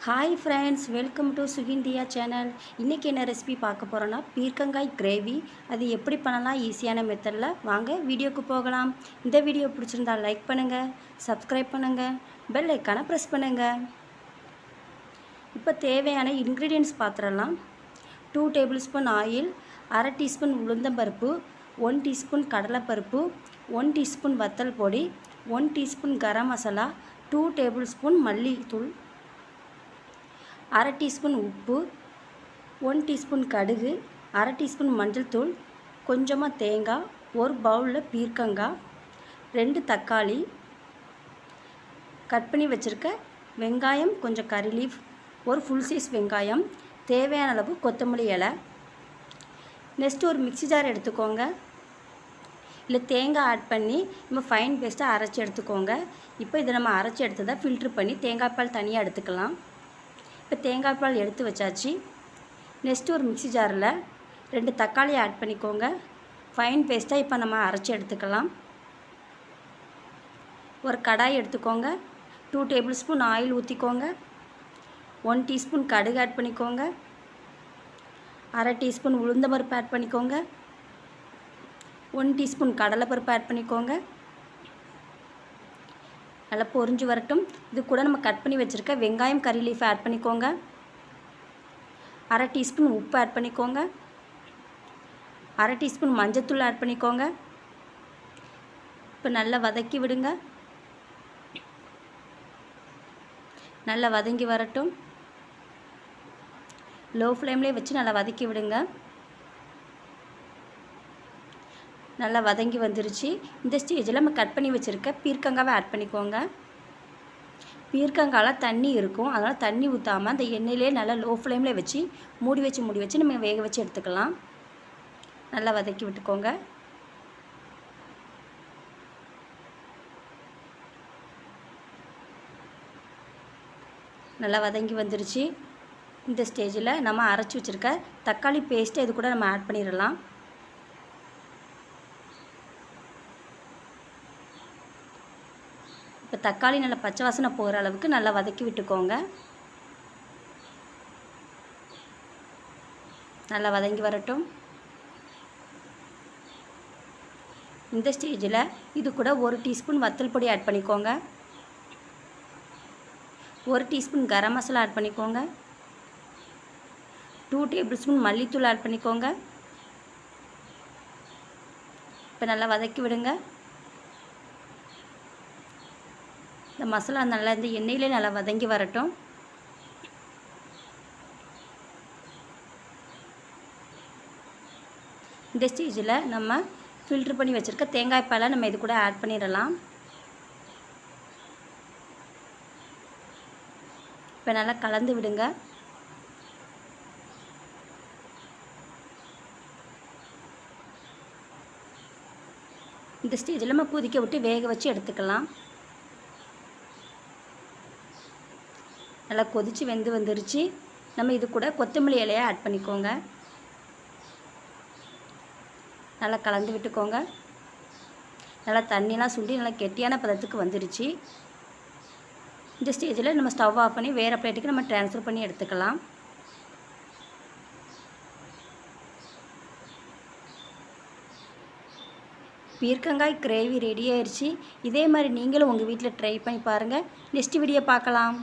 Hi friends, welcome to Sukindia channel. இன்றைக்கி என்ன recipe பார்க்க போகிறோன்னா பீர்க்கங்காய் கிரேவி. அது எப்படி பண்ணலாம் ஈஸியான மெத்தடில். வாங்க வீடியோக்கு போகலாம். இந்த வீடியோ பிடிச்சிருந்தா லைக் பண்ணுங்கள், சப்ஸ்கிரைப் பண்ணுங்கள், பெல் ஐக்கானை ப்ரெஸ் பண்ணுங்கள். இப்போ தேவையான இன்க்ரீடியன்ட்ஸ் பார்த்துடலாம். 2 டேபிள் ஸ்பூன் ஆயில், அரை டீஸ்பூன் உளுந்தம்பருப்பு, 1 டீஸ்பூன் கடலைப்பருப்பு, 1 டீஸ்பூன் வத்தல் பொடி, 1 teaspoon garam masala, 2 table spoon மல்லித்தூள், அரை டீஸ்பூன் உப்பு, 1 டீஸ்பூன் கடுகு, அரை டீஸ்பூன் மஞ்சள் தூள், கொஞ்சமாக தேங்காய், ஒரு பவுலில் பீர்க்கங்காய், 2 தக்காளி, கட் பண்ணி வச்சுருக்க வெங்காயம், கொஞ்சம் கறி லீஃப், ஒரு ஃபுல் சைஸ் வெங்காயம், தேவையான அளவு கொத்தமல்லி இலை. நெக்ஸ்ட்டு ஒரு மிக்ஸி ஜார் எடுத்துக்கோங்க. இல்லை தேங்காய் ஆட் பண்ணி நம்ம ஃபைன் பேஸ்ட்டாக அரைச்சி எடுத்துக்கோங்க. இப்போ இதை நம்ம அரைச்சி எடுத்ததை ஃபில்ட்ரு பண்ணி தேங்காய் பால் தனியாக எடுத்துக்கலாம். இப்போ தேங்காய் பால் எடுத்து வச்சாச்சு. நெக்ஸ்ட்டு ஒரு மிக்ஸி ஜாரில் 2 தக்காளி ஆட் பண்ணிக்கோங்க. ஃபைன் பேஸ்ட்டாக இப்போ நம்ம அரைச்சி எடுத்துக்கலாம். ஒரு கடாய் எடுத்துக்கோங்க. 2 டேபிள் ஸ்பூன் ஆயில் ஊற்றிக்கோங்க. 1 டீஸ்பூன் கடுகு ஆட் பண்ணிக்கோங்க. அரை டீஸ்பூன் உளுந்தம்பருப்பு ஆட் பண்ணிக்கோங்க. 1 டீஸ்பூன் கடலைப்பருப்பு ஆட் பண்ணிக்கோங்க. நல்லா பொரிஞ்சு வரட்டும். இது கூட நம்ம கட் பண்ணி வச்சுருக்க வெங்காயம், கறி லீஃப் ஆட் பண்ணிக்கோங்க. அரை டீஸ்பூன் உப்பு ஆட் பண்ணிக்கோங்க. அரை டீஸ்பூன் மஞ்சத்தூள் ஆட் பண்ணிக்கோங்க. இப்போ நல்லா வதக்கி விடுங்க. நல்லா வதங்கி வரட்டும். லோ ஃப்ளேம்லேயே வச்சு நல்லா வதக்கி விடுங்க. நல்லா வதங்கி வந்துருச்சு. இந்த ஸ்டேஜில் நம்ம கட் பண்ணி வச்சுருக்க பீர்க்கங்காவை ஆட் பண்ணிக்கோங்க. பீர்க்கங்காயில் தண்ணி இருக்கும், அதனால் தண்ணி ஊற்றாமல் அந்த எண்ணெயிலே நல்லா லோ ஃப்ளேமில் வச்சு மூடி வச்சு நம்ம வேக வச்சு எடுத்துக்கலாம். நல்லா வதக்கி விட்டுக்கோங்க. நல்லா வதங்கி வந்துருச்சு. இந்த ஸ்டேஜில் நம்ம அரைச்சி வச்சுருக்க தக்காளி பேஸ்ட்டை இது கூட நம்ம ஆட் பண்ணிடலாம். இப்போ தக்காளி நல்லா பச்சை வாசனை போகிற அளவுக்கு நல்லா வதக்கி விட்டுக்கோங்க. நல்லா வதங்கி வரட்டும். இந்த ஸ்டேஜில் இது கூட 1 டீஸ்பூன் வத்தல் பொடி ஆட் பண்ணிக்கோங்க. 1 டீஸ்பூன் கரம் மசாலா ஆட் பண்ணிக்கோங்க. 2 டேபிள் ஸ்பூன் மல்லித்தூள் ஆட் பண்ணிக்கோங்க. இப்போ நல்லா வதக்கி விடுங்க. இந்த மசாலா நல்லா இந்த எண்ணெயிலே நல்லா வதங்கி வரட்டும். இந்த ஸ்டேஜில் நம்ம ஃபில்ட்ரு பண்ணி வச்சுருக்க தேங்காய் பாலை நம்ம இது கூட ஆட் பண்ணிடலாம். இப்போ நல்லா கலந்து விடுங்க. இந்த ஸ்டேஜில் நம்ம கொதிக்க விட்டு வேக வச்சு எடுத்துக்கலாம். நல்லா கொதித்து வெந்து வந்துருச்சு. நம்ம இது கூட கொத்தமல்லி இலையை ஆட் பண்ணிக்கோங்க. நல்லா கலந்து விட்டுக்கோங்க. நல்லா தண்ணியெலாம் சுண்டி நல்லா கெட்டியான பதத்துக்கு வந்துருச்சு. இந்த ஸ்டேஜில் நம்ம ஸ்டவ் ஆஃப் பண்ணி வேறு பிளேட்டுக்கு நம்ம ட்ரான்ஸ்ஃபர் பண்ணி எடுத்துக்கலாம். பீர்க்கங்காய் கிரேவி ரெடி ஆயிடுச்சு. இதே மாதிரி நீங்களும் உங்கள் வீட்டில் ட்ரை பண்ணி பாருங்கள். நெக்ஸ்ட் வீடியோ பார்க்கலாம்.